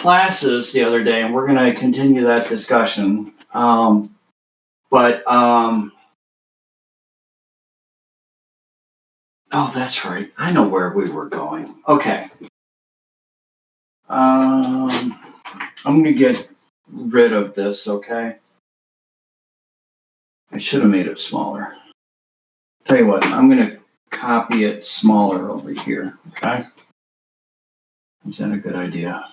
classes the other day, and we're going to continue that discussion. Oh, that's right. I know where we were going. Okay. I'm going to get rid of this, okay? I should have made it smaller. Tell you what, I'm going to copy it smaller over here, okay? Is that a good idea?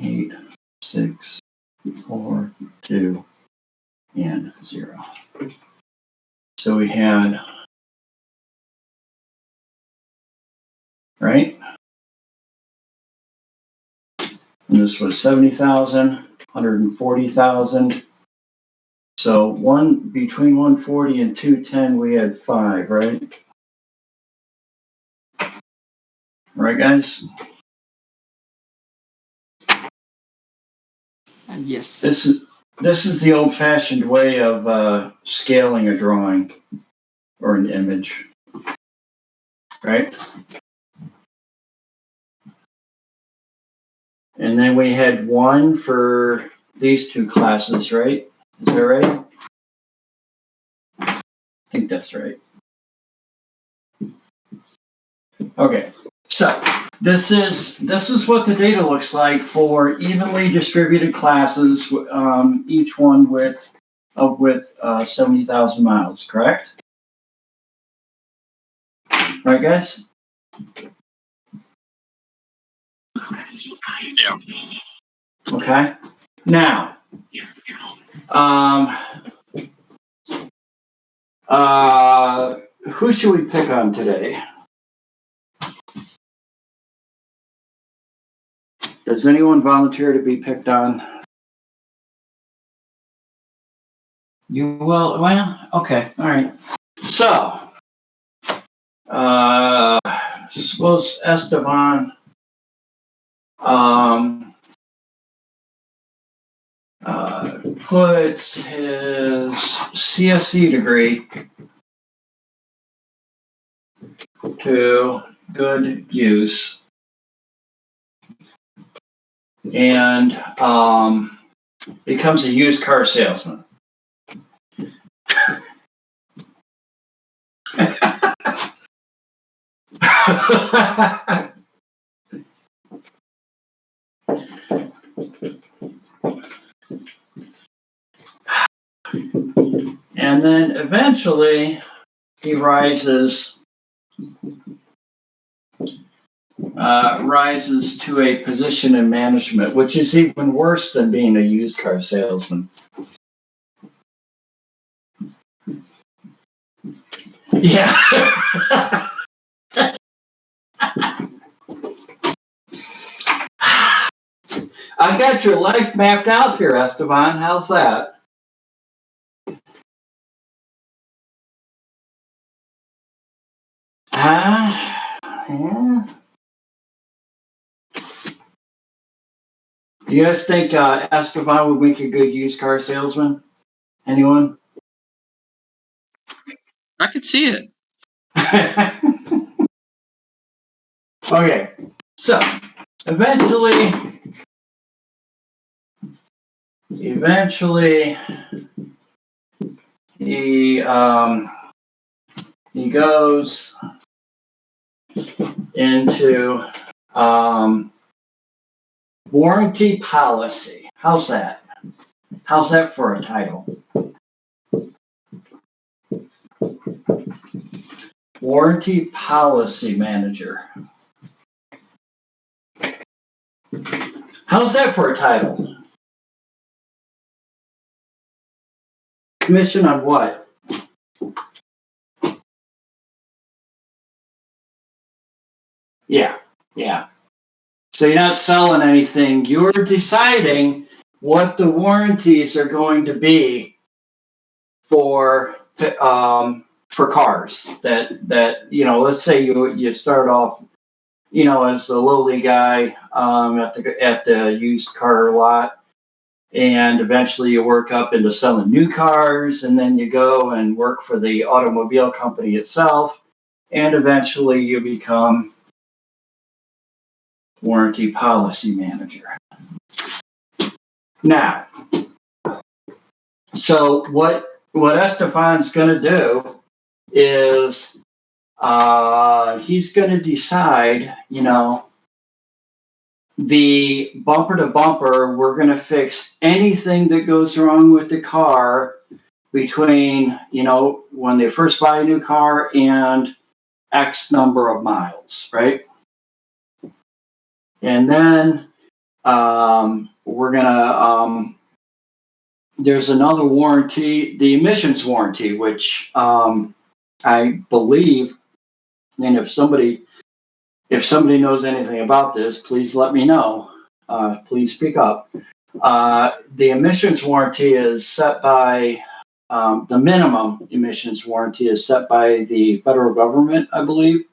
Eight, 6, 4, 2, and 0. So we had, right? And this was 70,000, 140,000. So between 140 and 210, we had 5, right? Right, guys? Yes. This is the old-fashioned way of scaling a drawing or an image, right? And then we had 1 for these 2 classes, right? Is that right? I think that's right. Okay, so this is what the data looks like for evenly distributed classes, each one with 70,000 miles, correct? Right, guys? Yeah. Okay. Now, who should we pick on today? Does anyone volunteer to be picked on? You will. Well, okay. All right. So, suppose Esteban puts his CSE degree to good use and becomes a used car salesman. And then eventually he rises to a position in management, which is even worse than being a used car salesman. Yeah. I got your life mapped out here, Esteban. How's that? Yeah. You guys think Esteban would make a good used car salesman? Anyone? I could see it. Okay, so eventually he goes into warranty policy. How's that? How's that for a title? Warranty policy manager. How's that for a title? Commission on what? Yeah. So you're not selling anything. You're deciding what the warranties are going to be for cars. That let's say you start off as a lowly guy at the used car lot, and eventually you work up into selling new cars, and then you go and work for the automobile company itself, and eventually you become warranty policy manager. Now, so what Estefan's going to do is he's going to decide, the bumper to bumper, we're going to fix anything that goes wrong with the car between, when they first buy a new car and X number of miles, right? And then we're going to, there's another warranty, the emissions warranty, which I believe, and if somebody knows anything about this, please let me know. Please speak up. The emissions warranty is set by, the minimum emissions warranty is set by the federal government, I believe.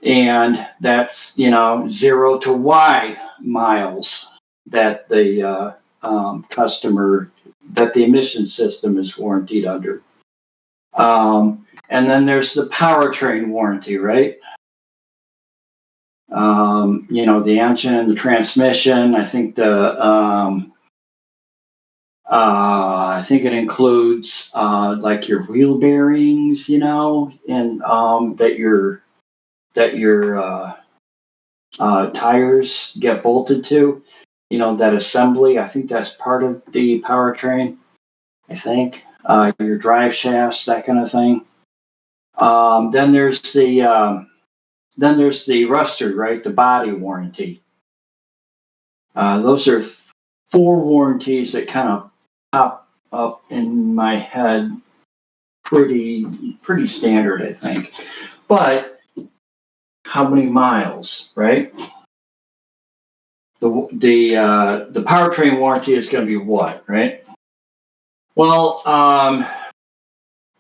And that's, 0 to Y miles that the customer, that the emission system is warranted under. And then there's the powertrain warranty, right? The engine, the transmission. I think I think it includes like your wheel bearings, and that your tires get bolted to. That assembly. I think that's part of the powertrain. I think your drive shafts, that kind of thing. Then there's the Ruster, right? The body warranty. Those are 4 warranties that kind of pop up in my head. Pretty standard, I think. But how many miles, right? The powertrain warranty is going to be what, right? Well,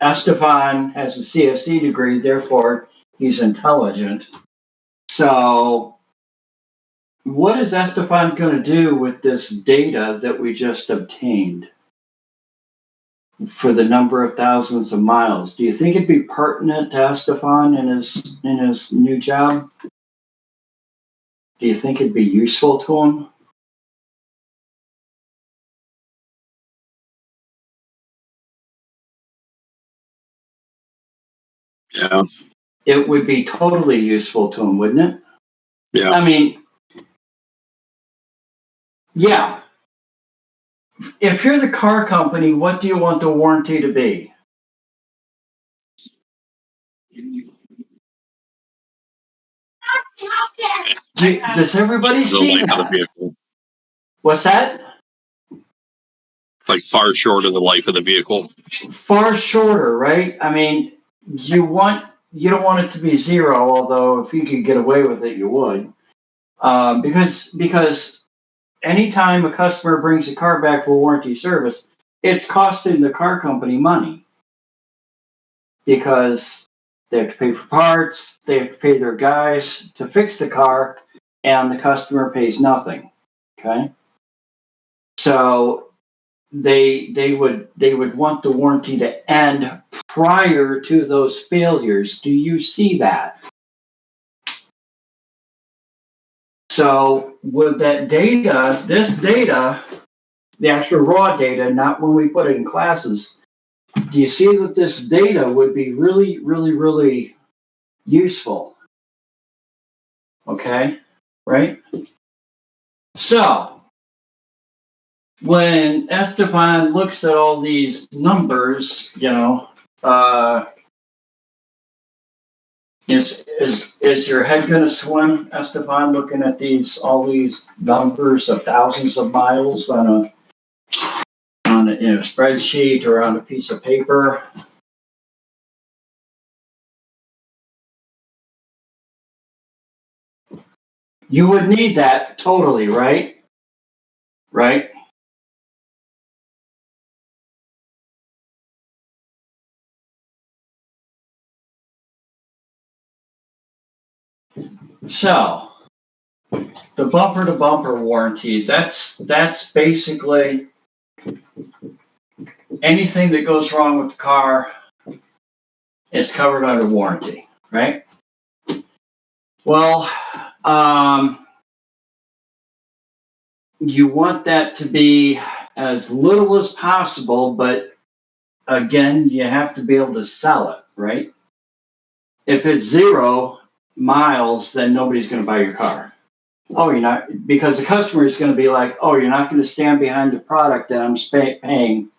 Estefan has a CSE degree, therefore he's intelligent. So what is Estefan going to do with this data that we just obtained for the number of thousands of miles? Do you think it'd be pertinent to Estefan in his new job? Do you think it'd be useful to him? Yeah. It would be totally useful to him, wouldn't it? Yeah. I mean, yeah. If you're the car company, what do you want the warranty to be? Does everybody see that? What's that? Like far short of the life of the vehicle. Far shorter, right? I mean, you don't want it to be 0, although if you could get away with it, you would. Because anytime a customer brings a car back for warranty service, it's costing the car company money. Because they have to pay for parts, they have to pay their guys to fix the car, and the customer pays nothing. Okay? So they would want the warranty to end prior to those failures. Do you see that? So with that data, this data, the actual raw data, not when we put it in classes, do you see that this data would be really, really, really useful? Okay, right? So when Estefan looks at all these numbers, is your head going to swim, Estefan, looking at all these numbers of thousands of miles on a spreadsheet or on a piece of paper? You would need that totally, right? Right? So, the bumper to bumper warranty, that's basically anything that goes wrong with the car is covered under warranty, right? Well, you want that to be as little as possible, but again, you have to be able to sell it, right? If it's 0 miles, then nobody's going to buy your car. Oh, you're not, because the customer is going to be like, oh, you're not going to stand behind the product that I'm paying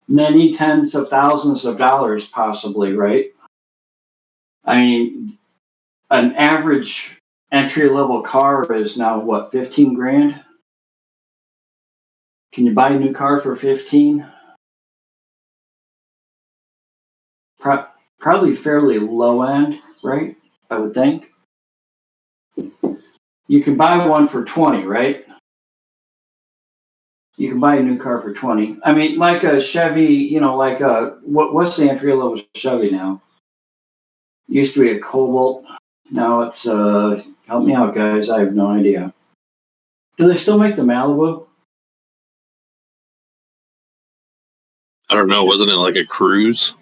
many tens of thousands of dollars, possibly, right? I mean, an average entry level car is now what, 15 grand? Can you buy a new car for 15? Probably fairly low end, right? I would think. You can buy one for 20, right? You can buy a new car for 20. I mean, like a Chevy, like what's the entry level Chevy now? Used to be a Cobalt. Now it's help me out, guys. I have no idea. Do they still make the Malibu? I don't know. Wasn't it like a Cruise?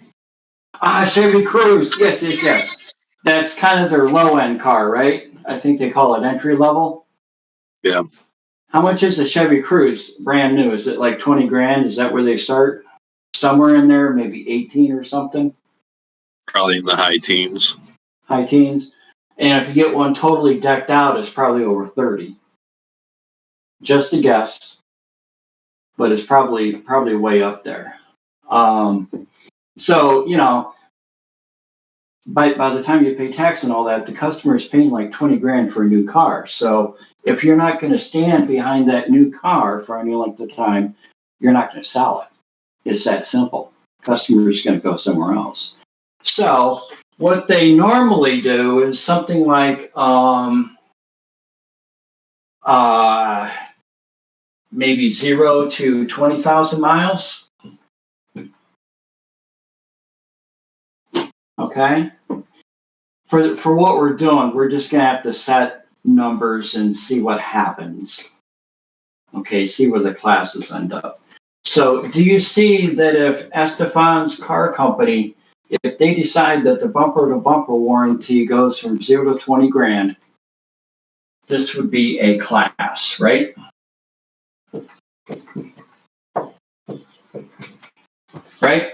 Chevy Cruze. Yes. That's kind of their low end car, right? I think they call it entry level. Yeah. How much is a Chevy Cruze brand new? Is it like 20 grand? Is that where they start? Somewhere in there, maybe 18 or something? Probably in the high teens. High teens. And if you get one totally decked out, it's probably over 30. Just a guess, but it's probably way up there. So, by the time you pay tax and all that, the customer is paying like 20 grand for a new car. So if you're not going to stand behind that new car for any length of time, you're not going to sell it. It's that simple. Customer is going to go somewhere else. So what they normally do is something like maybe 0 to 20,000 miles. Okay. For what we're doing, we're just gonna have to set numbers and see what happens. Okay, see where the classes end up. So do you see that if Estefan's car company, if they decide that the bumper to bumper warranty goes from 0 to 20 grand, this would be a class, right? Right?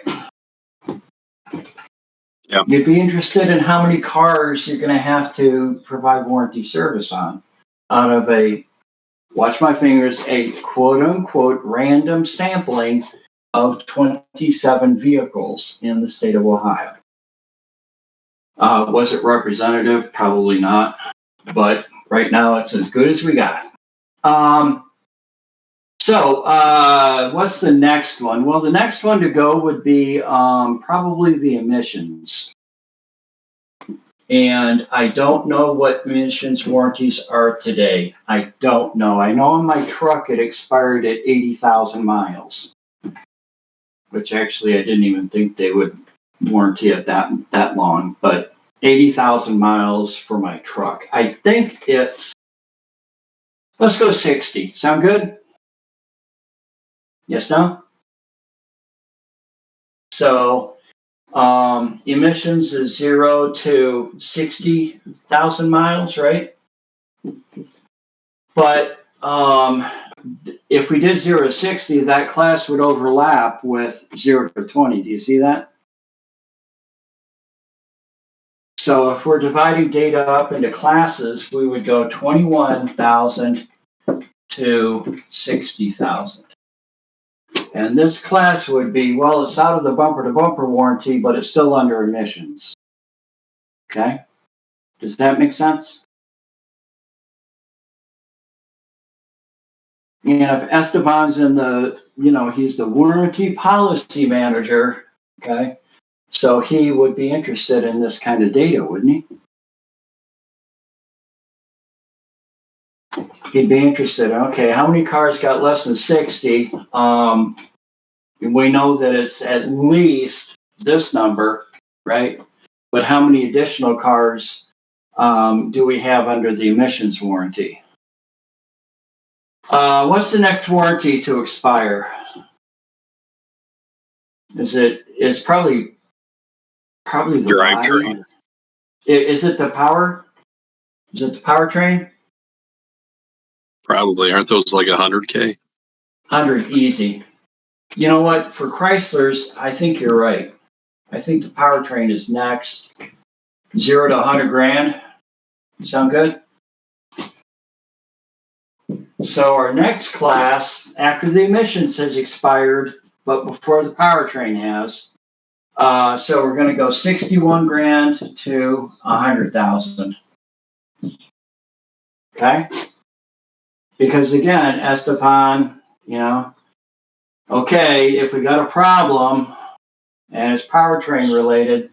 Yeah. You'd be interested in how many cars you're going to have to provide warranty service on out of a, watch my fingers, a quote unquote random sampling of 27 vehicles in the state of Ohio. Was it representative? Probably not. But right now it's as good as we got. So what's the next one? Well, the next one to go would be probably the emissions. And I don't know what emissions warranties are today. I don't know. I know on my truck it expired at 80,000 miles, which actually I didn't even think they would warranty it that long, but 80,000 miles for my truck. I think it's, let's go 60. Sound good? Yes, no? So emissions is 0 to 60,000 miles, right? But if we did 0 to 60, that class would overlap with 0 to 20. Do you see that? So if we're dividing data up into classes, we would go 21,000 to 60,000. And this class would be, well, it's out of the bumper to bumper warranty, but it's still under emissions. Okay? Does that make sense? And if Esteban's in the, he's the warranty policy manager, okay? So he would be interested in this kind of data, wouldn't he? He'd be interested in, okay, how many cars got less than 60? We know that it's at least this number, right? But how many additional cars do we have under the emissions warranty? What's the next warranty to expire? It's probably the body. Drivetrain. Is it the power? Is it the powertrain? Probably. Aren't those like 100K? 100 easy. You know what? For Chryslers, I think you're right. I think the powertrain is next. 0 to 100 grand. Sound good? So our next class, after the emissions has expired, but before the powertrain has, so we're going to go 61 grand to 100,000. Okay? Because again, Esteban, okay, if we got a problem and it's powertrain related,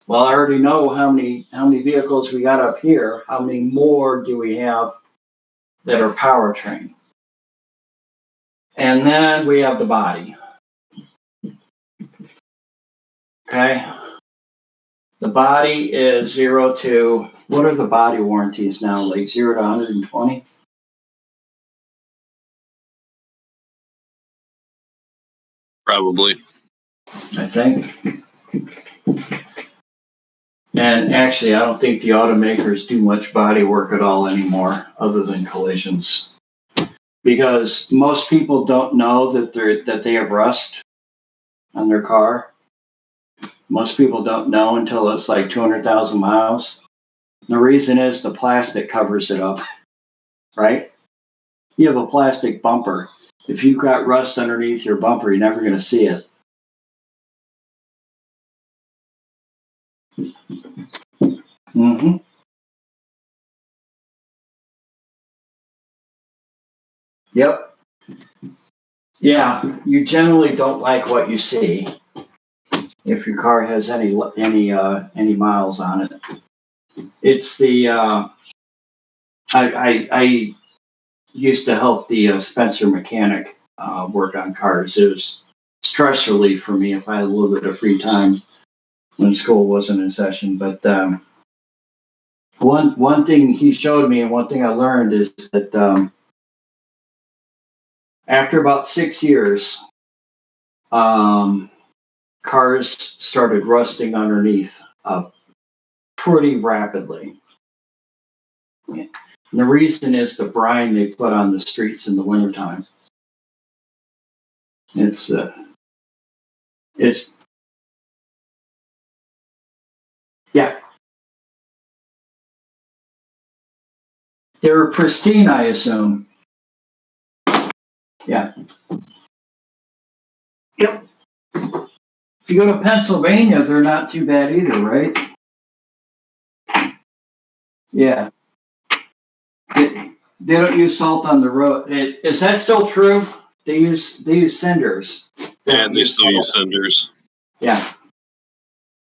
well, I already know how many vehicles we got up here. How many more do we have that are powertrain? And then we have the body. Okay. The body is 0 to, what are the body warranties now? Like 0 to 120? Probably. I think. And actually, I don't think the automakers do much body work at all anymore, other than collisions. Because most people don't know that they have rust on their car. Most people don't know until it's like 200,000 miles. The reason is the plastic covers it up, right? You have a plastic bumper. If you've got rust underneath your bumper, you're never going to see it. Mm-hmm. Yep. Yeah, you generally don't like what you see if your car has any miles on it. It's the I used to help the Spencer mechanic work on cars. It was stress relief for me if I had a little bit of free time when school wasn't in session. But one thing he showed me and one thing I learned is that after about 6 years, cars started rusting underneath pretty rapidly. And the reason is the brine they put on the streets in the wintertime. It's yeah. They were pristine, I assume. Yeah. Yep. If you go to Pennsylvania, they're not too bad either, right? Yeah. They don't use salt on the road. Is that still true? They use cinders. Yeah, they still use cinders. Yeah.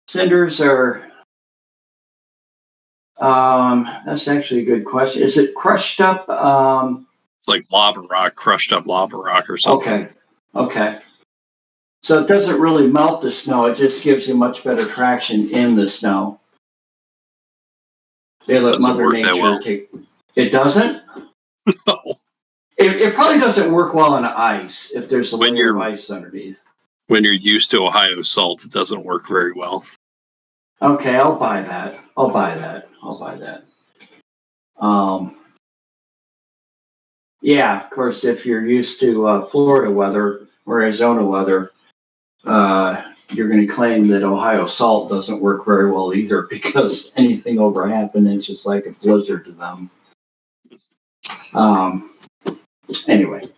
Cinders are that's actually a good question. Is it crushed up? It's like lava rock, crushed up lava rock or something. Okay. So it doesn't really melt the snow. It just gives you much better traction in the snow. They let Mother Nature take. It doesn't? No. It probably doesn't work well on ice if there's a layer of ice underneath. When you're used to Ohio salt, it doesn't work very well. Okay, I'll buy that. Yeah, of course, if you're used to Florida weather or Arizona weather, you're going to claim that Ohio salt doesn't work very well either because anything over half an inch is like a blizzard to them. Anyway.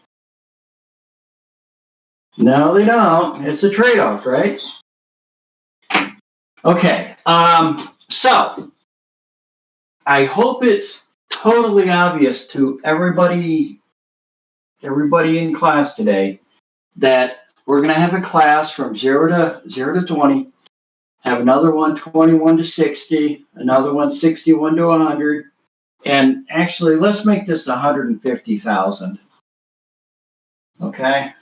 No, they don't. It's a trade-off, right? Okay. So I hope it's totally obvious to everybody in class today that we're going to have a class from 0 to 20, have another one 21 to 60, another one 61 to 100, and actually let's make this 150,000. Okay?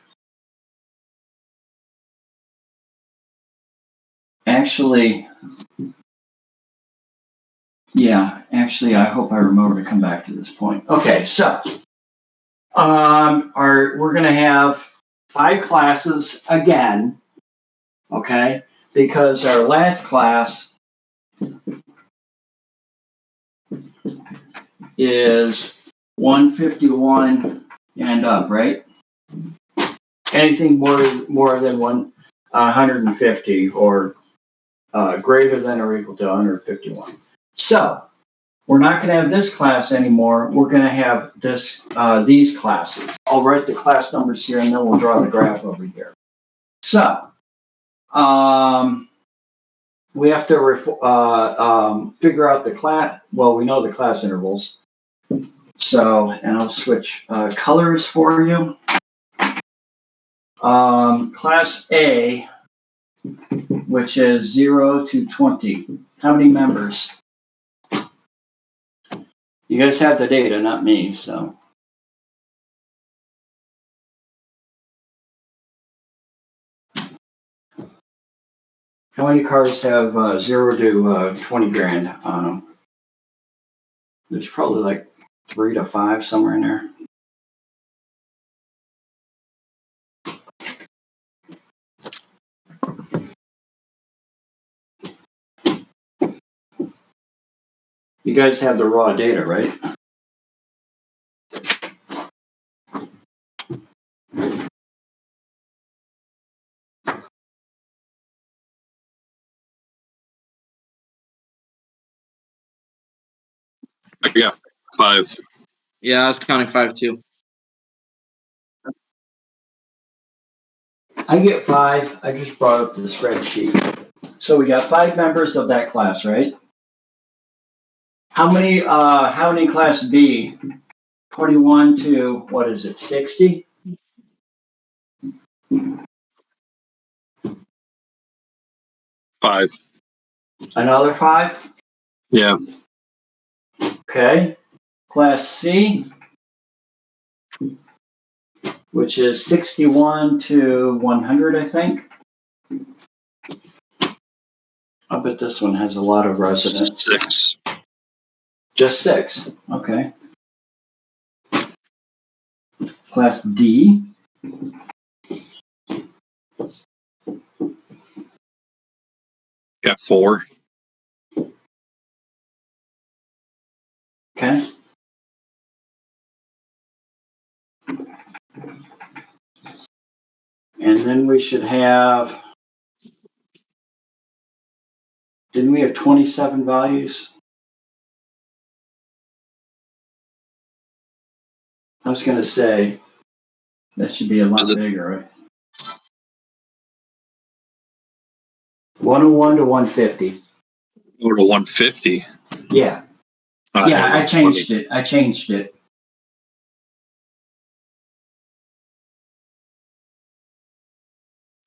Actually, Yeah, actually, I hope I remember to come back to this point. Okay, so we're gonna have 5 classes again, okay? Because our last class is 151 and up, right? Anything more than 150 or greater than or equal to 151. So we're not going to have this class anymore. We're going to have these classes. I'll write the class numbers here, and then we'll draw the graph over here. So we have to figure out the class. Well, we know the class intervals. So, and I'll switch colors for you. Class A, which is 0 to 20. How many members? You guys have the data, not me, so. How many cars have 0 to 20 grand on them? There's probably like 3 to 5 somewhere in there. You guys have the raw data, right? I got 5. Yeah, I was counting 5 too. I get 5. I just brought up the spreadsheet. So we got 5 members of that class, right? How many class B? 21 to, what is it, 60? Five. Another 5? Yeah. Okay. Class C, which is 61 to 100, I think. I bet this one has a lot of residents. 6. Just 6. Okay. Class D. Got 4. Okay. And then we should have, didn't we have 27 values? I was going to say, that should be a lot bigger, right? 101 to 150. Or to 150. Yeah. Yeah, I changed it.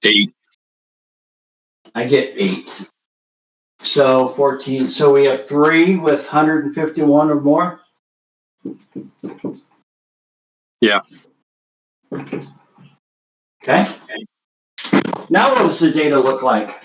8. I get 8. So 14. So we have 3 with 151 or more? Yeah. Okay. Now what does the data look like?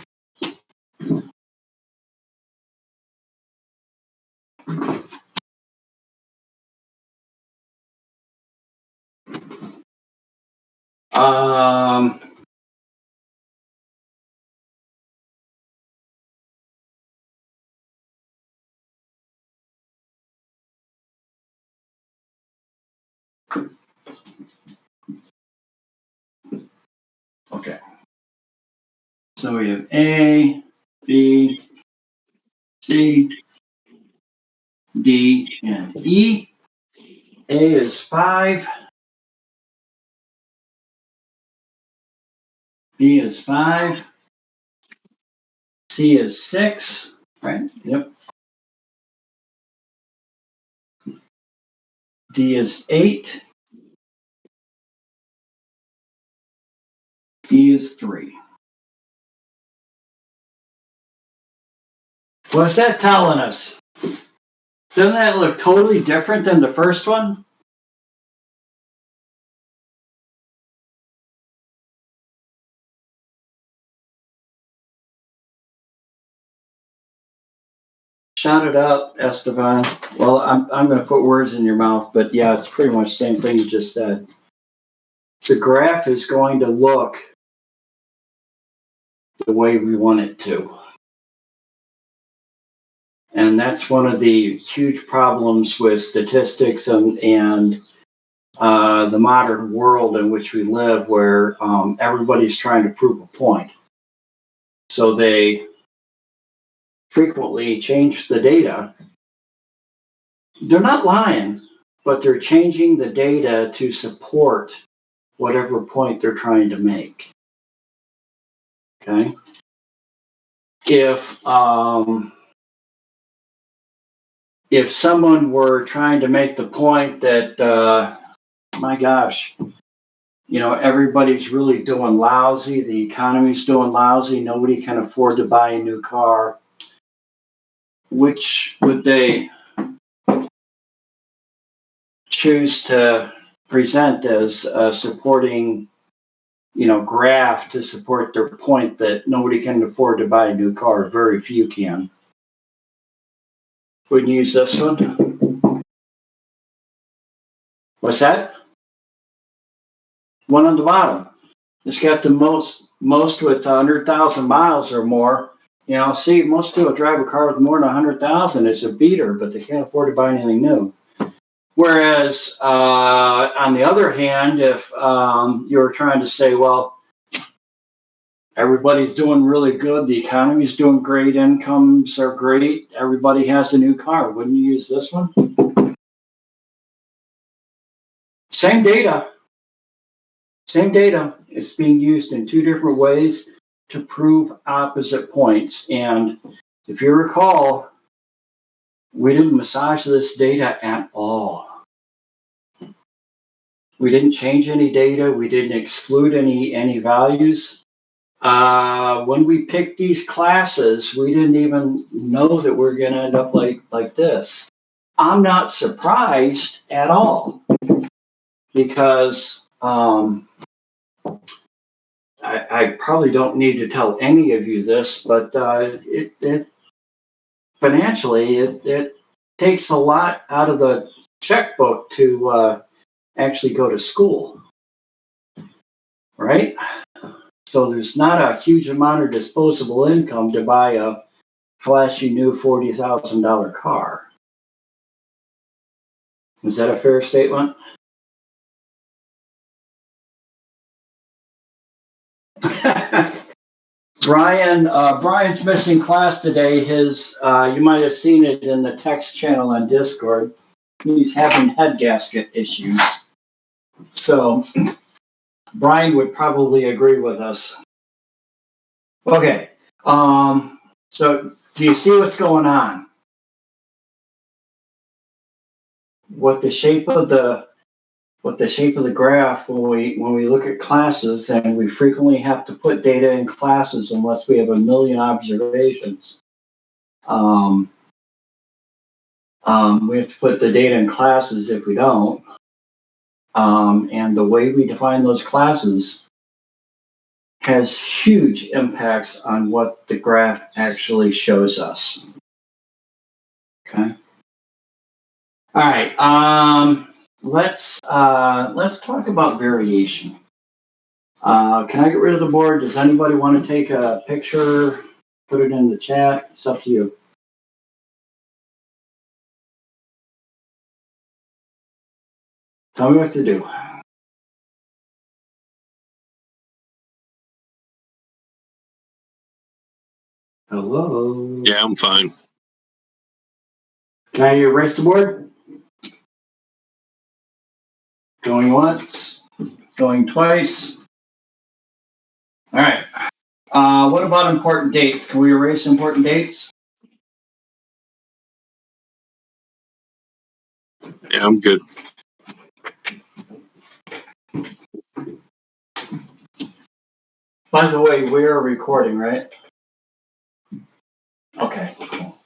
Okay. So we have A, B, C, D, and E. A is 5. B is 5. C is 6. Right? Yep. D is 8. E is 3. What's that telling us? Doesn't that look totally different than the first one? Shout it out, Esteban. Well, I'm going to put words in your mouth, but yeah, it's pretty much the same thing you just said. The graph is going to look the way we want it to. And that's one of the huge problems with statistics and the modern world in which we live, where everybody's trying to prove a point. So they frequently change the data. They're not lying, but they're changing the data to support whatever point they're trying to make. Okay? If someone were trying to make the point that, my gosh, everybody's really doing lousy, the economy's doing lousy, nobody can afford to buy a new car, which would they choose to present as a supporting, graph to support their point that nobody can afford to buy a new car? Very few can. Wouldn't you use this one? What's that? One on the bottom. It's got the most with 100,000 miles or more. See, most people drive a car with more than 100,000. It's a beater, but they can't afford to buy anything new. Whereas, on the other hand, if you were trying to say, well, everybody's doing really good, the economy's doing great, incomes are great, everybody has a new car, wouldn't you use this one? Same data. It's being used in two different ways to prove opposite points. And if you recall, we didn't massage this data at all. We didn't change any data. We didn't exclude any values. When we picked these classes, we didn't even know that we're going to end up like this. I'm not surprised at all, because I probably don't need to tell any of you this, but it financially it takes a lot out of the checkbook to actually go to school, right? So there's not a huge amount of disposable income to buy a flashy new $40,000 car. Is that a fair statement? Brian's missing class today. You might have seen it in the text channel on Discord. He's having head gasket issues. So Brian would probably agree with us. Okay. So do you see what's going on? What the shape of the graph when we look at classes, and we frequently have to put data in classes unless we have a million observations. We have to put the data in classes if we don't. And the way we define those classes has huge impacts on what the graph actually shows us. Okay. All right. Let's talk about variation. Can I get rid of the board? Does anybody want to take a picture, put it in the chat? It's up to you. Tell me what to do. Hello? Yeah, I'm fine. Can I erase the board? Going once, going twice. All right. What about important dates? Can we erase important dates? Yeah, I'm good. By the way, we are recording, right? Okay. Cool.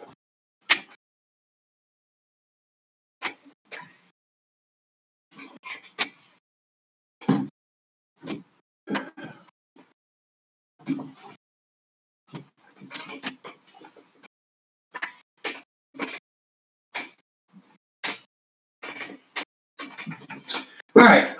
right.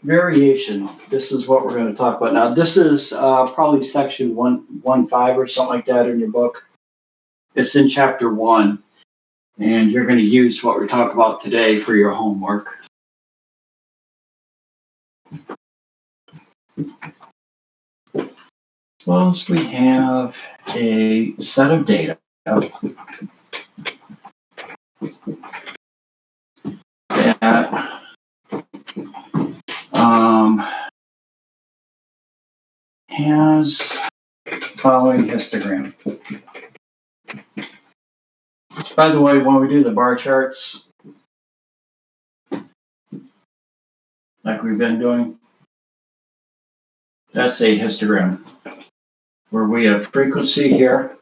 Variation. This is what we're going to talk about now. This is probably section 115 or something like that in your book. It's in chapter 1, and you're going to use what we talk about today for your homework. Suppose we have a set of data that has following histogram. By the way, when we do the bar charts, like we've been doing, that's a histogram where we have frequency here,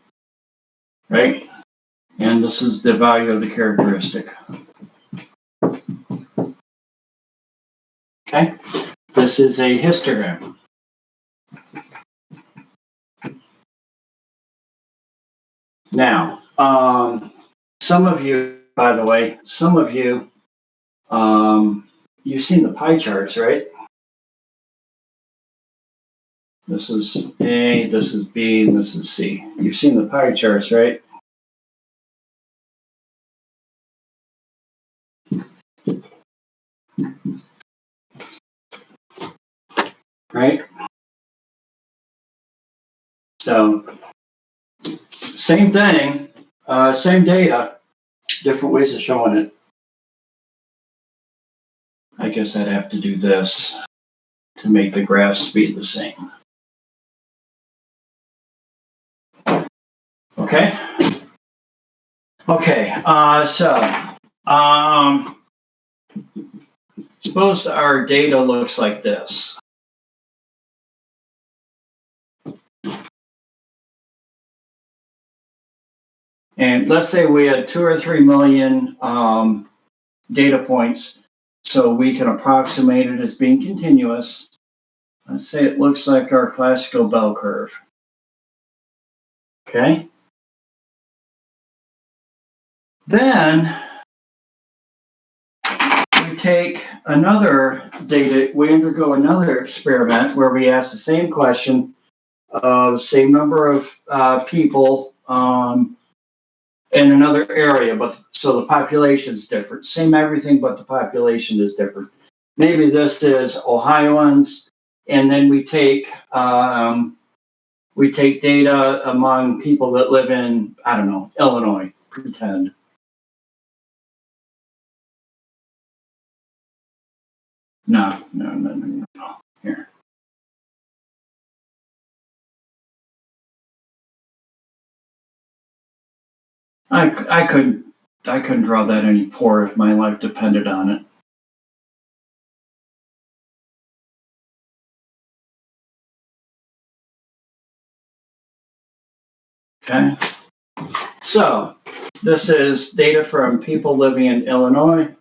right? And this is the value of the characteristic. Okay, this is a histogram. Now, some of you, by the way, you've seen the pie charts, right? This is A, this is B, and this is C. You've seen the pie charts, right? Right? So, same thing, same data, different ways of showing it. I guess I'd have to do this to make the graphs be the same. Okay? Okay, suppose our data looks like this. And let's say we had 2 or 3 million data points, so we can approximate it as being continuous. Let's say it looks like our classical bell curve. Okay? Then we take another data, we undergo another experiment where we ask the same question of same number of people in another area, but so the population's different. Same everything, but the population is different. Maybe this is Ohioans, and then we take data among people that live in, I don't know, Illinois, pretend. No. Here. I couldn't draw that any poorer if my life depended on it. Okay. So this is data from people living in Illinois,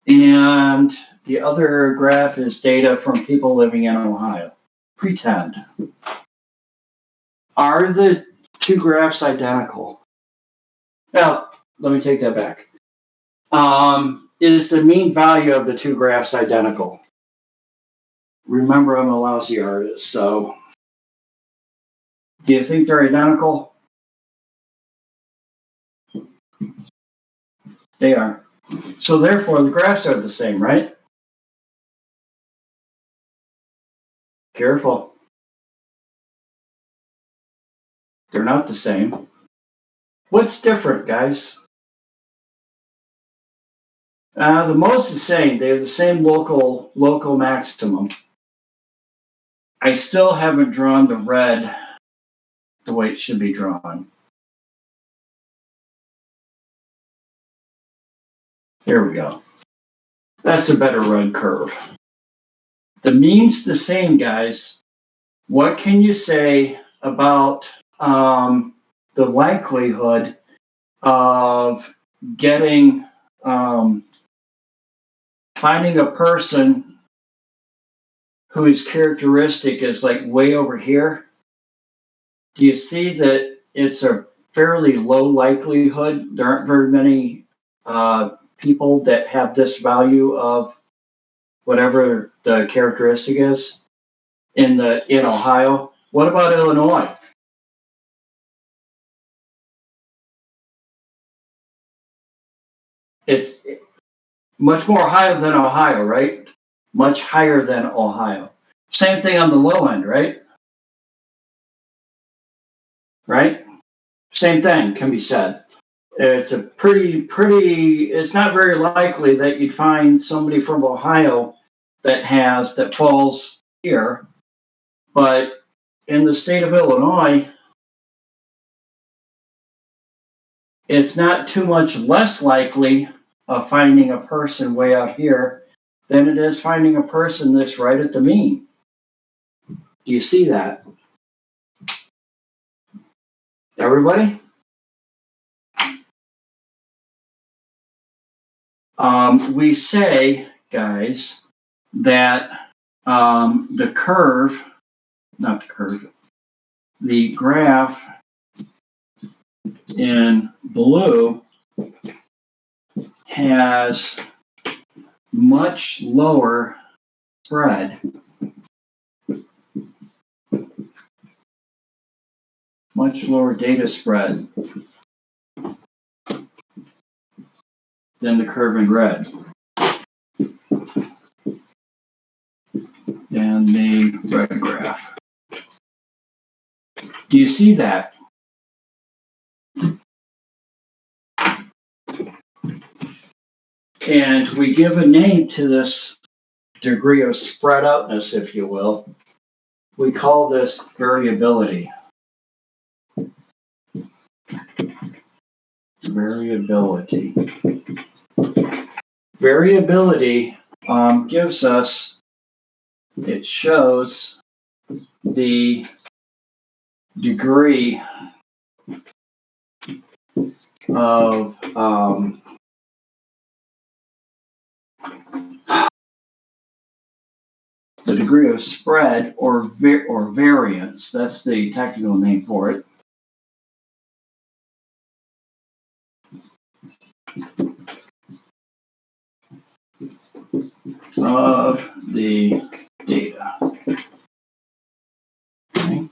and the other graph is data from people living in Ohio. Pretend. Are the two graphs identical? Well, let me take that back. Is the mean value of the two graphs identical? Remember, I'm a lousy artist, so do you think they're identical? They are. So therefore, the graphs are the same, right? Careful. They're not the same. What's different, guys? The most is the same. They have the same local maximum. I still haven't drawn the red the way it should be drawn. Here we go. That's a better red curve. The mean's the same, guys. What can you say about the likelihood of getting finding a person whose characteristic is like way over here, do you see that it's a fairly low likelihood? There aren't very many people that have this value of whatever the characteristic is in Ohio. What about Illinois? It's much more higher than Ohio, right? Much higher than Ohio. Same thing on the low end, right? Right? Same thing can be said. It's a pretty, it's not very likely that you'd find somebody from Ohio that falls here. But in the state of Illinois, it's not too much less likely of finding a person way out here than it is finding a person that's right at the mean. Do you see that? Everybody? We say, guys, that the graph in blue has much lower spread. Much lower data spread than the curve in red. And the red graph. Do you see that? And we give a name to this degree of spread outness, if you will. We call this variability. Variability. Variability gives us, it shows the degree of spread or variance. That's the technical name for it. Of the data. Okay.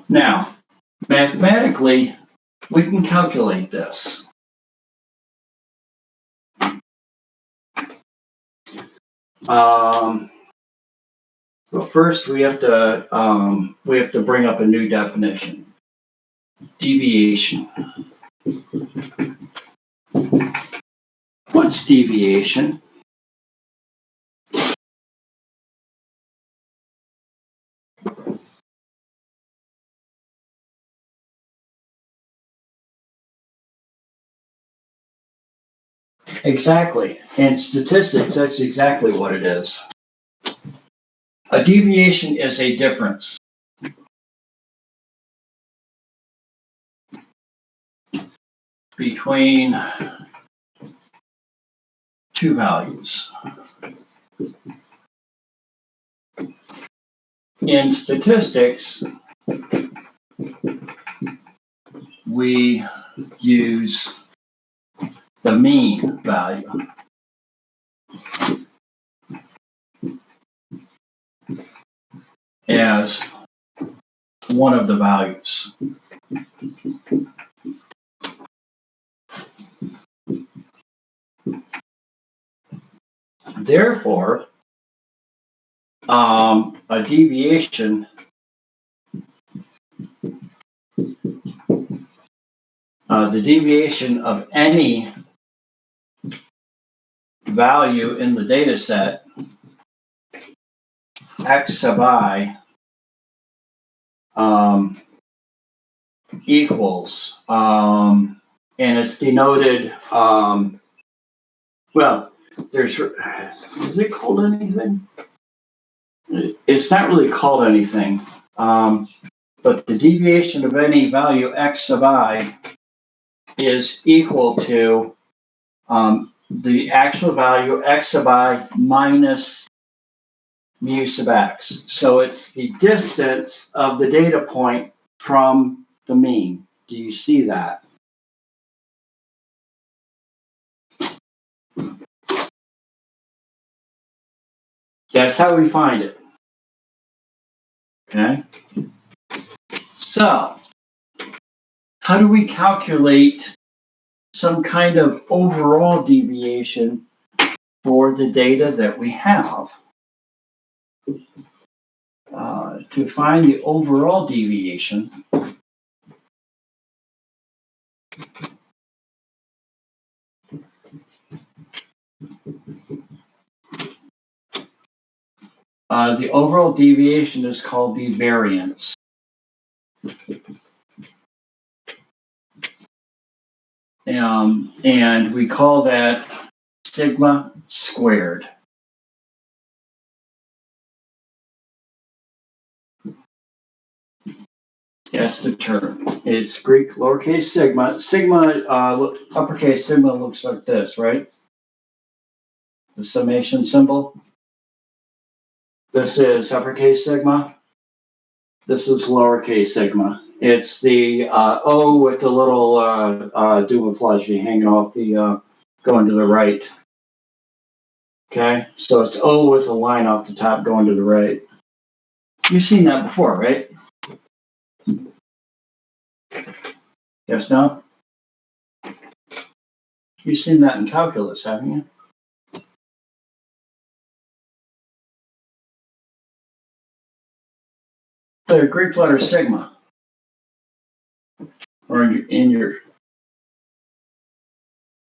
Now, mathematically, we can calculate this. But first, we have to bring up a new definition. Deviation. What's deviation? Exactly. In statistics, that's exactly what it is. A deviation is a difference. Between two values. In statistics, we use the mean value. As one of the values. Therefore, a deviation the deviation of any value in the data set, x sub I, equals, and it's denoted, well, is it called anything? It's not really called anything, but the deviation of any value x sub I is equal to the actual value x sub I minus mu sub x. So it's the distance of the data point from the mean. Do you see that? That's how we find it. Okay. So, how do we calculate some kind of overall deviation for the data that we have? To find the overall deviation, the overall deviation is called the variance. And we call that sigma squared. That's the term. It's Greek lowercase sigma. Sigma, uppercase sigma looks like this, right? The summation symbol. This is uppercase sigma. This is lowercase sigma. It's the O with the little camouflage hanging off the going to the right. Okay, so it's O with a line off the top going to the right. You've seen that before, right? Yes, no? You've seen that in calculus, haven't you? The Greek letter sigma, or in your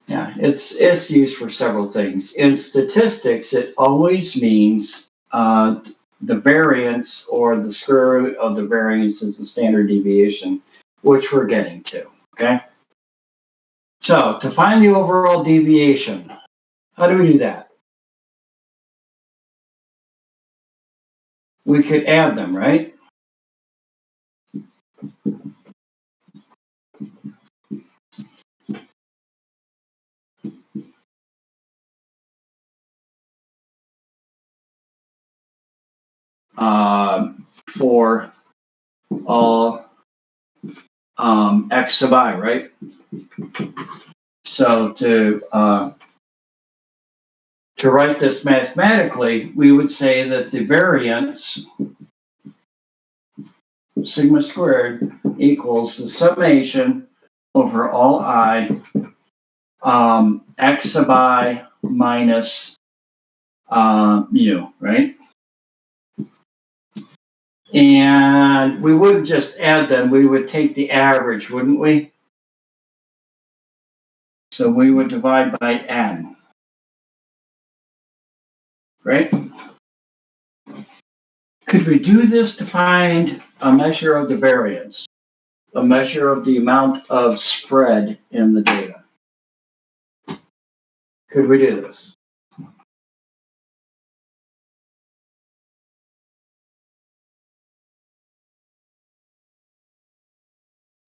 yeah, it's used for several things. In statistics, it always means the variance or the square root of the variance is the standard deviation, which we're getting to. Okay. So to find the overall deviation, how do we do that? We could add them, right? For all x sub I, right? So to write this mathematically, we would say that the variance sigma squared equals the summation over all I x sub I minus mu, right? And we wouldn't just add them, we would take the average, wouldn't we? So we would divide by n, right? Could we do this to find a measure of the variance, a measure of the amount of spread in the data? Could we do this?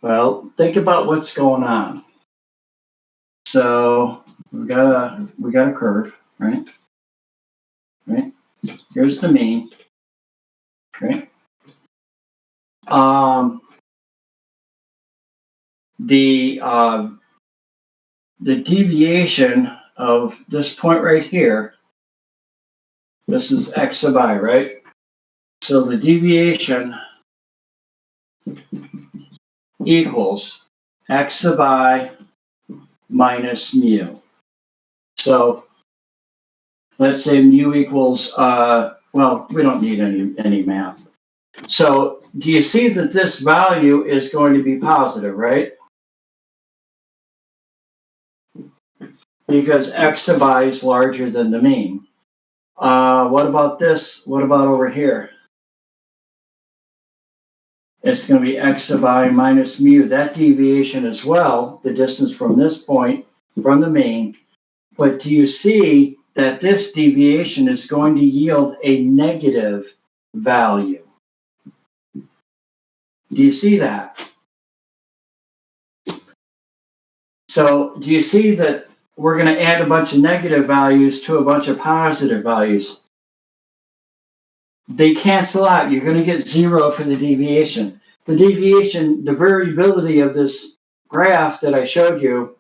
Well, think about what's going on. So we got a curve, right? Right. Here's the mean. Okay. The deviation of this point right here. This is x sub I, right? So the deviation equals x sub I minus mu. So let's say mu equals, well, we don't need any math. So do you see that this value is going to be positive, right? Because x sub I is larger than the mean. What about this? What about over here? It's going to be x sub I minus mu. That deviation as well, the distance from this point, from the mean. But do you see that this deviation is going to yield a negative value? Do you see that? So do you see that we're going to add a bunch of negative values to a bunch of positive values? They cancel out. You're going to get 0 for the deviation. The deviation, the variability of this graph that I showed you,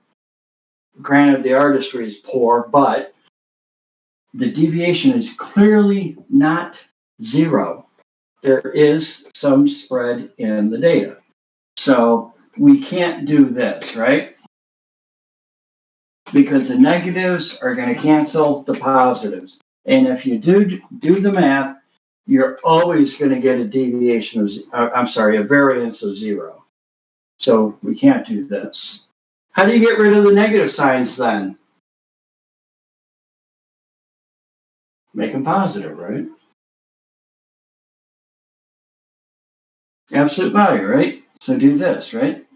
granted the artistry is poor, but the deviation is clearly not 0. There is some spread in the data. So we can't do this, right? Because the negatives are going to cancel the positives. And if you do the math, you're always going to get a deviation of, a variance of 0. So we can't do this. How do you get rid of the negative signs then? Make them positive, right? Absolute value, right? So do this, right?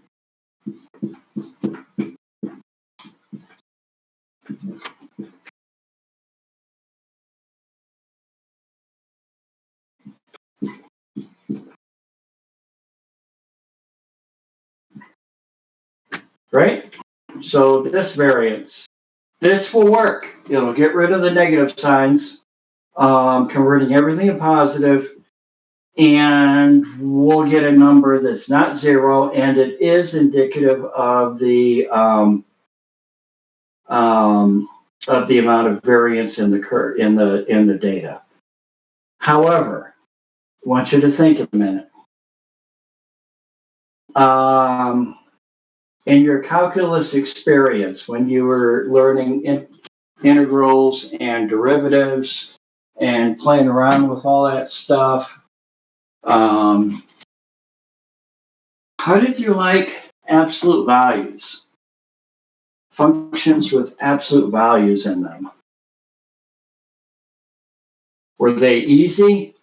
Right? So this variance, this will work. It'll get rid of the negative signs, converting everything to positive, and we'll get a number that's not 0, and it is indicative of the amount of variance in the data. However, I want you to think a minute. In your calculus experience, when you were learning integrals and derivatives and playing around with all that stuff, how did you like absolute values? Functions with absolute values in them. Were they easy?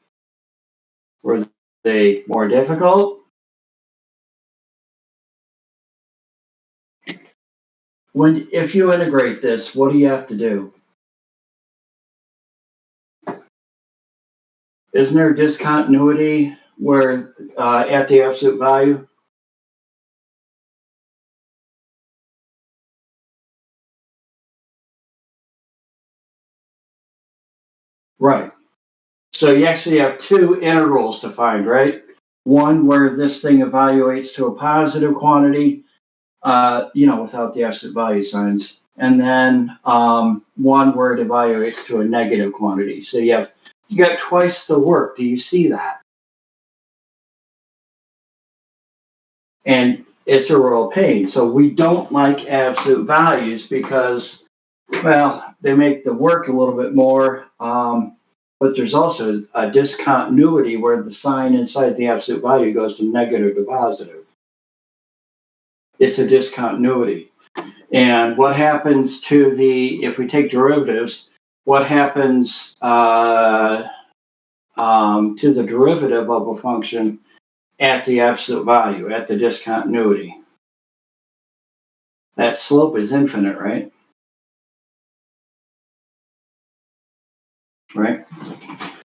Were they more difficult? If you integrate this, what do you have to do? Isn't there discontinuity where at the absolute value? Right. So you actually have 2 integrals to find, right? One where this thing evaluates to a positive quantity, without the absolute value signs, and then one where it evaluates to a negative quantity. So you got twice the work. Do you see that? And it's a real pain. So we don't like absolute values because, well, they make the work a little bit more. But there's also a discontinuity where the sign inside the absolute value goes from negative to positive. It's a discontinuity. And what happens if we take derivatives, what happens to the derivative of a function at the absolute value, at the discontinuity? That slope is infinite, right? Right?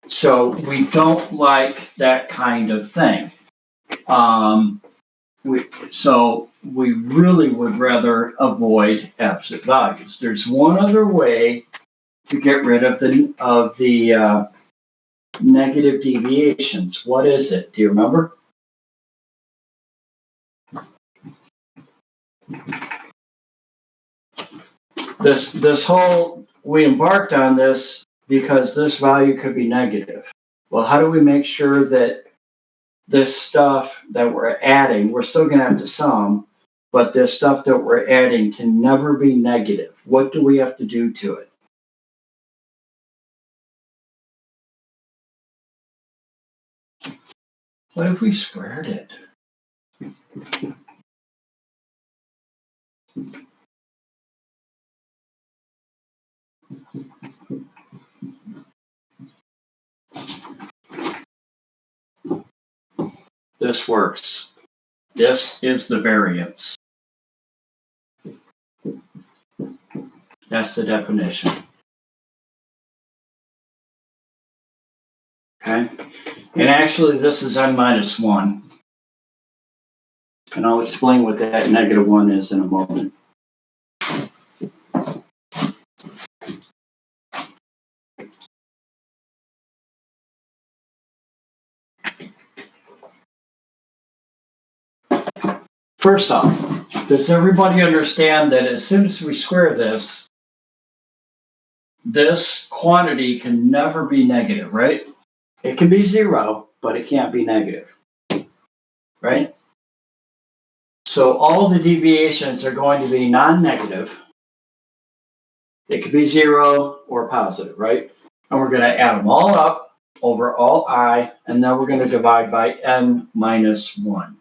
So we don't like that kind of thing. We really would rather avoid absolute values. There's one other way to get rid of the negative deviations. What is it? Do you remember? We embarked on this because this value could be negative. Well, how do we make sure that this stuff that we're adding, we're still going to have to sum, but this stuff that we're adding can never be negative? What do we have to do to it? What if we squared it? This works. This is the variance. That's the definition. Okay? And actually, this is n minus 1. And I'll explain what that negative 1 is in a moment. First off, does everybody understand that as soon as we square this, this quantity can never be negative, right? It can be zero, but it can't be negative, right? So all the deviations are going to be non-negative. It could be zero or positive, right? And we're going to add them all up over all I, and then we're going to divide by n minus 1.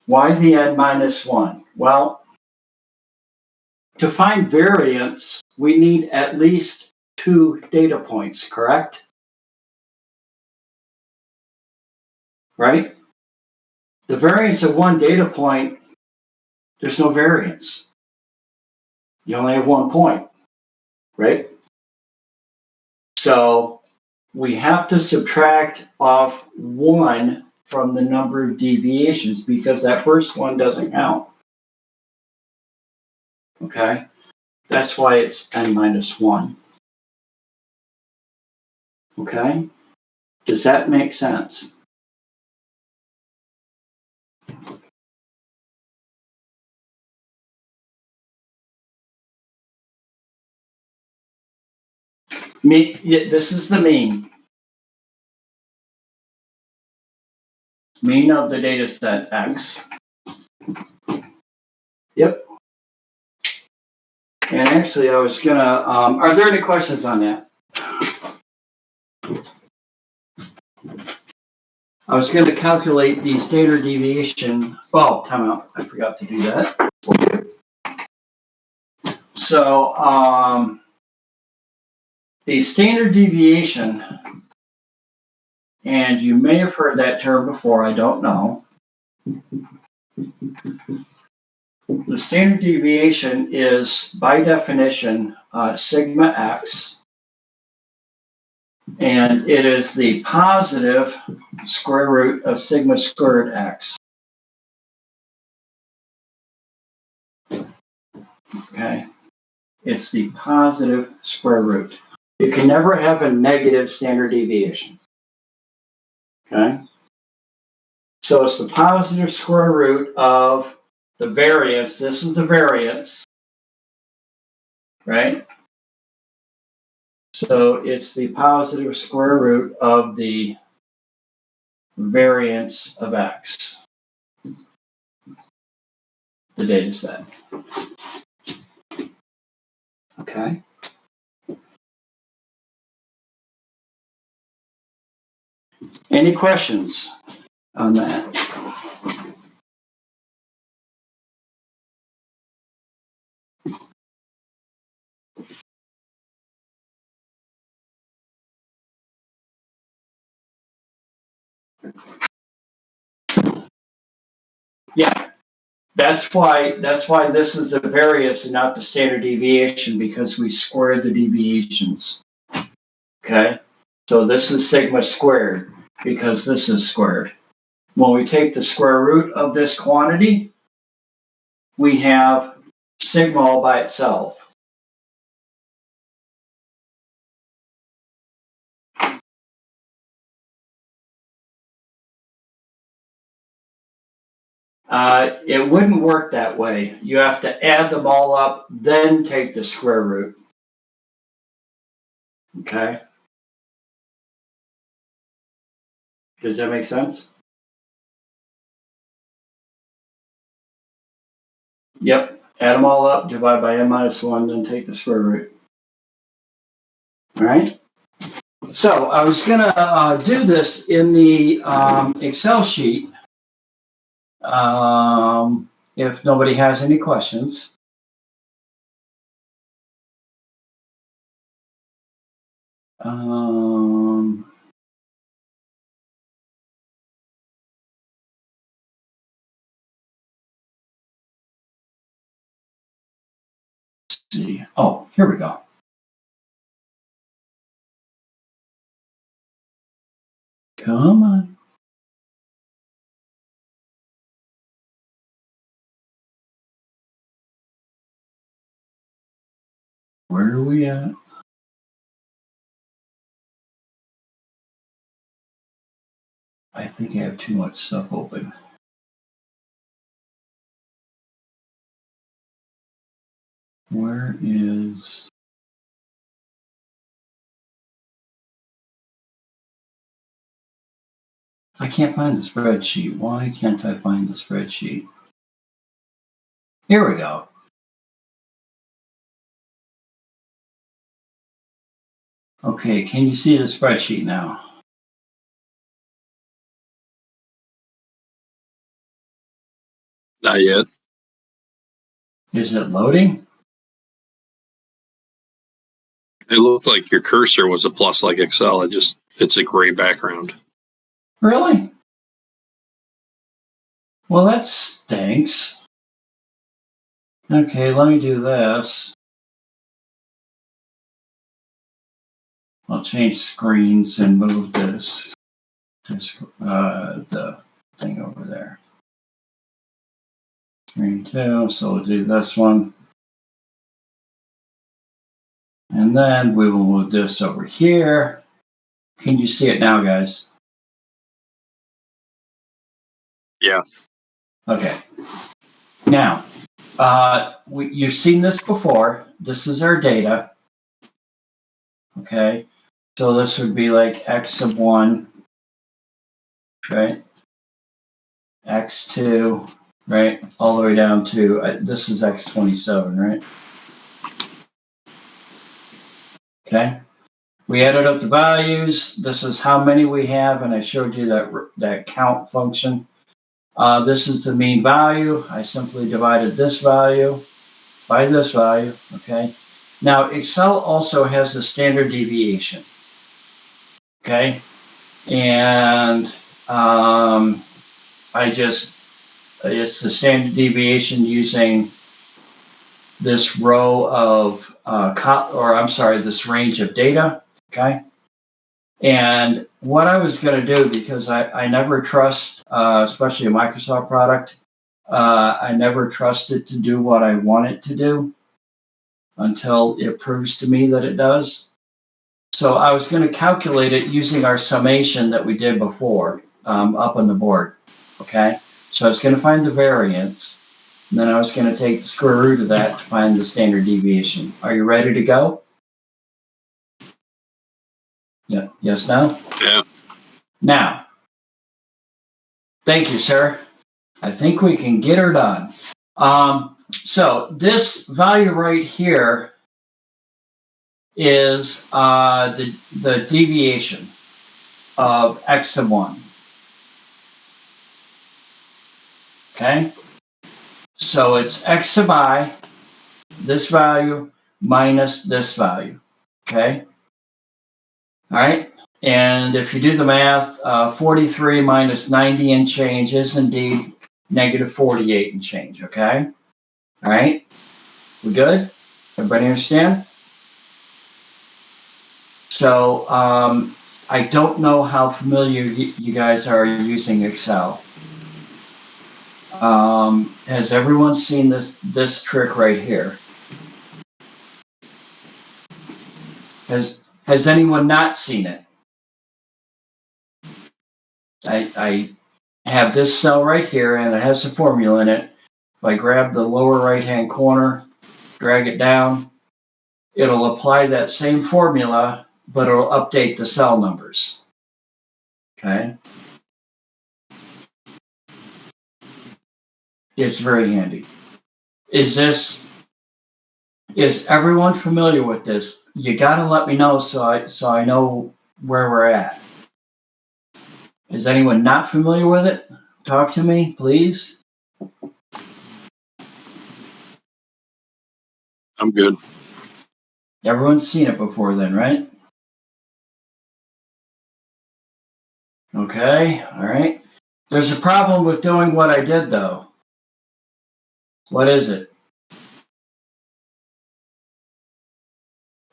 Why the n minus 1? Well, to find variance, we need at least 2 data points, correct? Right? The variance of one data point, there's no variance. You only have 1 point, right? So we have to subtract off 1 from the number of deviations because that first one doesn't count. Okay? That's why it's n minus 1. Okay? Does that make sense? This is the mean. Mean of the data set X. Yep. And actually, I was gonna, are there any questions on that? I was gonna calculate the standard deviation. Oh, time out. I forgot to do that. So, the standard deviation, and you may have heard that term before, I don't know. The standard deviation is, by definition, sigma x, and it is the positive square root of sigma squared x. Okay, it's the positive square root. You can never have a negative standard deviation. Okay, so it's the positive square root of the variance. This is the variance, right? So it's the positive square root of the variance of x, the data set. Okay. Any questions on that? Yeah, that's why this is the variance and not the standard deviation, because we squared the deviations. Okay, so this is sigma squared because this is squared. When we take the square root of this quantity, we have sigma all by itself. It wouldn't work that way. You have to add them all up, then take the square root. Okay? Does that make sense? Yep. Add them all up, divide by n minus 1, then take the square root. All right? So I was going to do this in the Excel sheet. If nobody has any questions. Let's see. Oh, here we go. Come on. Where are we at? I think I have too much stuff open. Where is... I can't find the spreadsheet. Why can't I find the spreadsheet? Here we go. Okay, can you see the spreadsheet now? Not yet. Is it loading? It looked like your cursor was a plus like Excel. It's a gray background. Really? Well, that stinks. Okay, let me do this. I'll change screens and move this the thing over there. Screen 2, so we'll do this one. And then we will move this over here. Can you see it now, guys? Yeah. Okay. Now, you've seen this before. This is our data. Okay. So this would be like x sub 1, right? x2, right? All the way down to, this is x27, right? Okay. We added up the values. This is how many we have, and I showed you that count function. This is the mean value. I simply divided this value by this value, okay? Now, Excel also has a standard deviation, okay? And it's the standard deviation using this row of, this range of data, okay? And what I was going to do, because I never trust, especially a Microsoft product, I never trust it to do what I want it to do until it proves to me that it does. So I was going to calculate it using our summation that we did before up on the board, okay? So I was going to find the variance, and then I was going to take the square root of that to find the standard deviation. Are you ready to go? Yeah. Yes, no? Yeah. Now, thank you, sir. I think we can get her done. So this value right here is the deviation of x sub 1. Okay? So it's x sub I, this value, minus this value. Okay? All right? And if you do the math, 43 minus 90 and change is indeed negative 48 and change, okay? All right? We good? Everybody understand? So I don't know how familiar you guys are using Excel. Has everyone seen this trick right here? Has anyone not seen it? I have this cell right here, and it has a formula in it. If I grab the lower right-hand corner, drag it down, it'll apply that same formula, but it'll update the cell numbers. Okay? It's very handy. Is everyone familiar with this? You gotta let me know so I know where we're at. Is anyone not familiar with it? Talk to me, please. I'm good. Everyone's seen it before then, right? Okay, all right. There's a problem with doing what I did, though. What is it?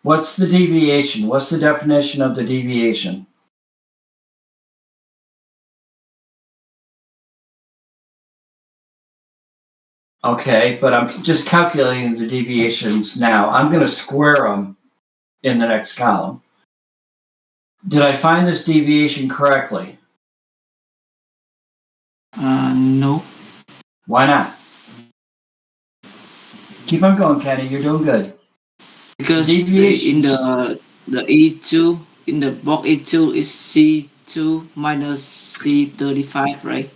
What's the deviation? What's the definition of the deviation? Okay, but I'm just calculating the deviations now. I'm going to square them in the next column. Did I find this deviation correctly? No. Why not? Keep on going, Kenny. You're doing good. Because Deviations. the E2 in the box E2 is C2 minus C35, right?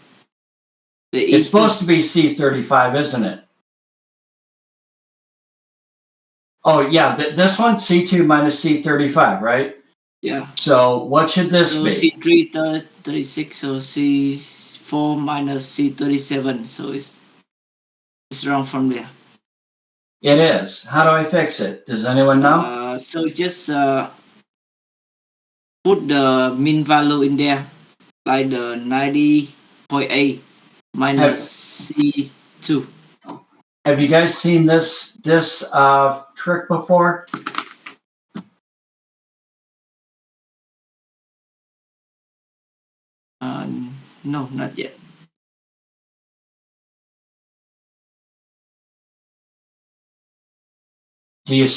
The E2. It's supposed to be C35, isn't it? Oh, yeah. This one, C2 minus C35, right? Yeah. So what should this So be? C3 36, so C4 minus C37, so it's wrong from there. It is. How do I fix it? Does anyone know? So just put the mean value in there, like the 90.8 minus C2. Have you guys seen this trick before? No, not yet. Do you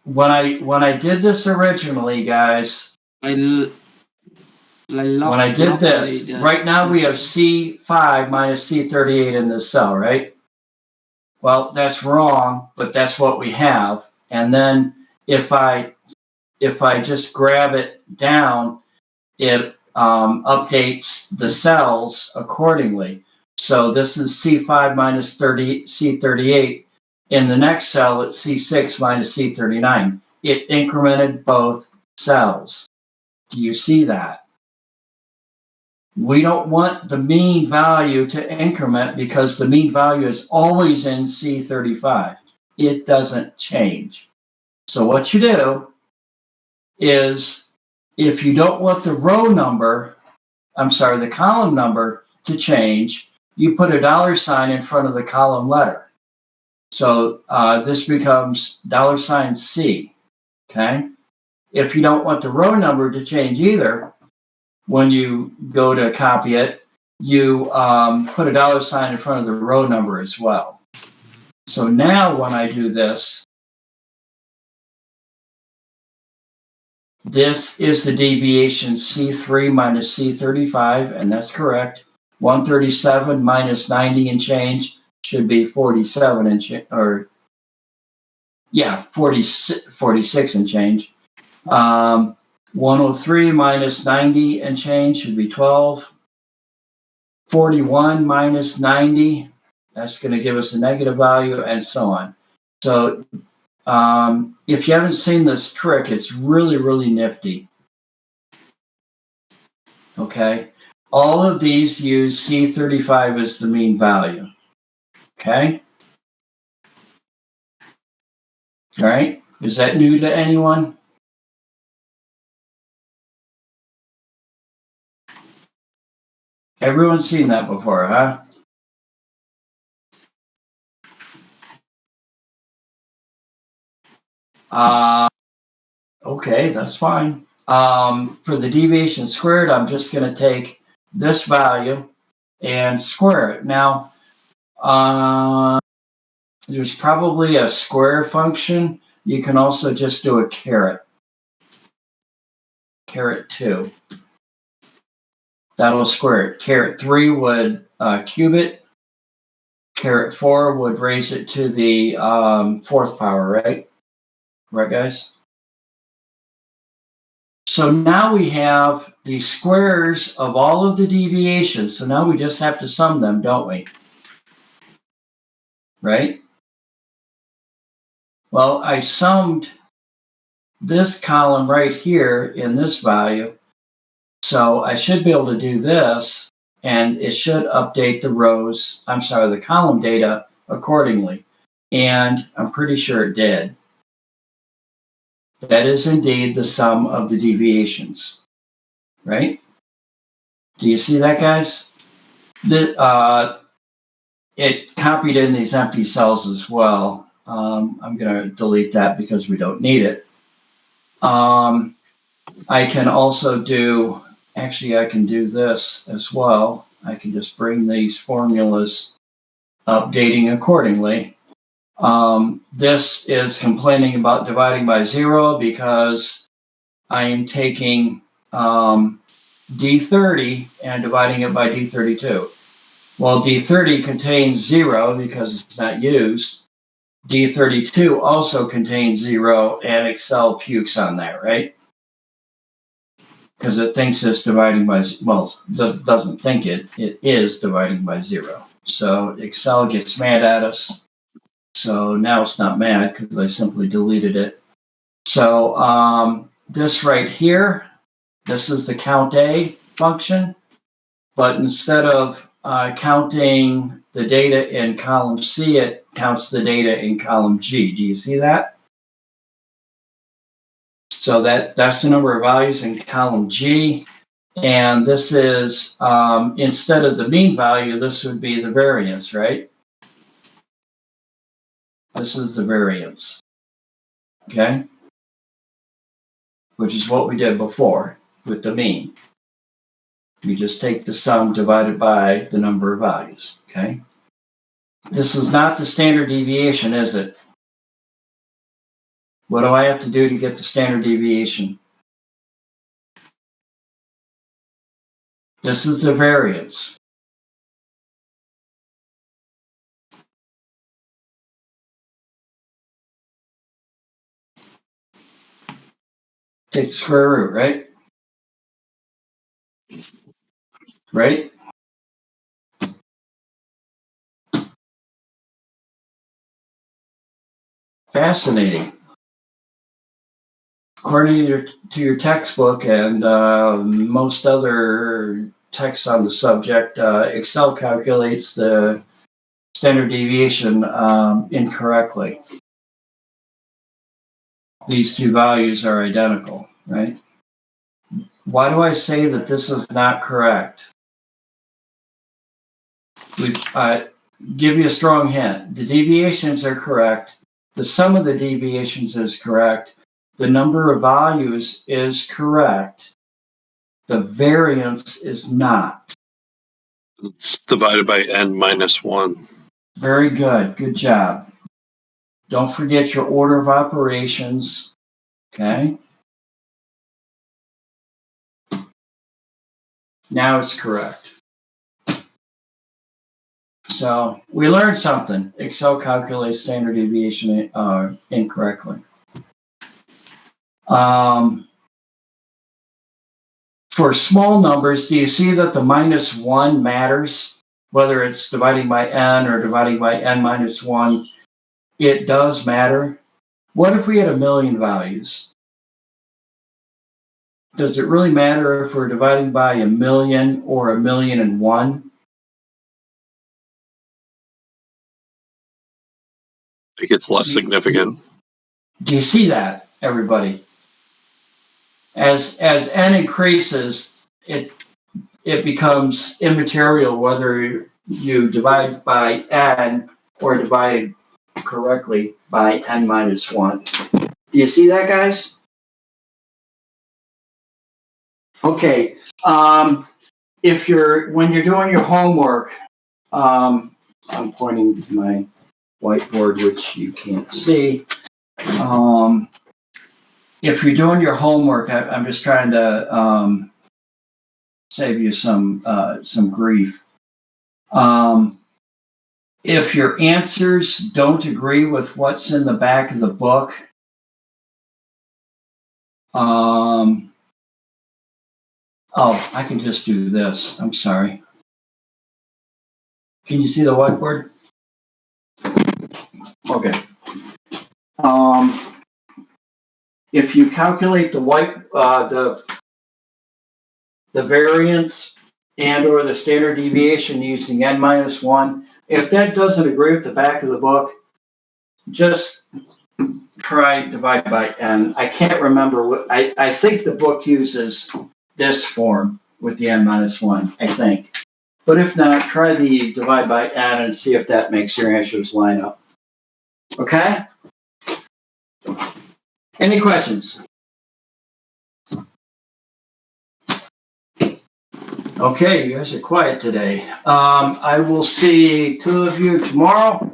when I did this originally, guys? When I did this, right now we have C5 minus C38 in this cell, right? Well, that's wrong, but that's what we have. And then if I just grab it down, it updates the cells accordingly. So this is C5 minus C38. In the next cell, it's C6 minus C39. It incremented both cells. Do you see that? We don't want the mean value to increment because the mean value is always in C35. It doesn't change. So what you do is, if you don't want the the column number to change, you put a $sign in front of the column letter. So this becomes $C, okay? If you don't want the row number to change either, when you go to copy it, you put a $sign in front of the row number as well. So now when I do this, this is the deviation C3 minus C35, and that's correct. 137 minus 90 and change should be 47 and 46 and change. 103 minus 90 and change should be 12. 41 minus 90, that's going to give us a negative value, and so on. So if you haven't seen this trick, it's really, really nifty. Okay. All of these use C35 as the mean value. Okay. All right. Is that new to anyone? Everyone's seen that before, huh? Okay, that's fine. For the deviation squared, I'm just going to take this value and square it. Now, there's probably a square function. You can also just do a caret. Caret 2. That'll square it. Caret 3 would cube it. Caret 4 would raise it to the fourth power, right? Right, guys? So now we have the squares of all of the deviations. So now we just have to sum them, don't we? Right? Well, I summed this column right here in this value. So I should be able to do this, and it should update the column data accordingly. And I'm pretty sure it did. That is indeed the sum of the deviations, right? Do you see that, guys? It copied in these empty cells as well. I'm going to delete that because we don't need it. I can also do, I can do this as well. I can just bring these formulas updating accordingly. This is complaining about dividing by 0 because I am taking D30 and dividing it by D32. Well, D30 contains 0 because it's not used, D32 also contains 0, and Excel pukes on that, right? Because it thinks it's dividing by, doesn't think it is dividing by 0. So Excel gets mad at us. So now it's not mad because I simply deleted it. So this right here, this is the count A function, but instead of counting the data in column C, it counts the data in column G. Do you see that? So that's the number of values in column G. And this is, instead of the mean value, this would be the variance, right? This is the variance, okay? Which is what we did before with the mean. You just take the sum divided by the number of values, okay? This is not the standard deviation, is it? What do I have to do to get the standard deviation? This is the variance. Take the square root, right? Right? Fascinating. According to your textbook and most other texts on the subject, Excel calculates the standard deviation incorrectly. These two values are identical, right? Why do I say that this is not correct? Give you a strong hint. The deviations are correct. The sum of the deviations is correct. The number of values is correct. The variance is not. It's divided by n minus 1. Very good. Good job. Don't forget your order of operations. Okay. Now it's correct. So we learned something. Excel calculates standard deviation incorrectly. For small numbers, do you see that the minus 1 matters? Whether it's dividing by n or dividing by n minus 1, it does matter. What if we had 1,000,000 values? Does it really matter if we're dividing by 1,000,000 or 1,000,001? It gets less significant. Do you see that, everybody? As n increases, it becomes immaterial whether you divide by n or divide correctly by n minus 1. Do you see that, guys? Okay. When you're doing your homework, I'm pointing to my whiteboard, which you can't see. If you're doing your homework, I'm just trying to save you some grief. If your answers don't agree with what's in the back of the book, I can just do this. I'm sorry. Can you see the whiteboard? Okay. If you calculate the variance and or the standard deviation using n minus 1, if that doesn't agree with the back of the book, just try divide by n. I can't remember what I think the book uses this form with the n minus 1, I think. But if not, try the divide by n and see if that makes your answers line up. Okay? Any questions? Okay, you guys are quiet today. I will see 2 of you tomorrow.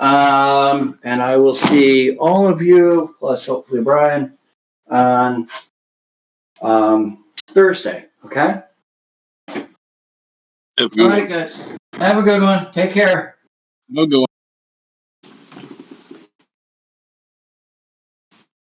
And I will see all of you, plus hopefully Brian, on Thursday. Okay? All right, guys. Have a good one. Take care. No go.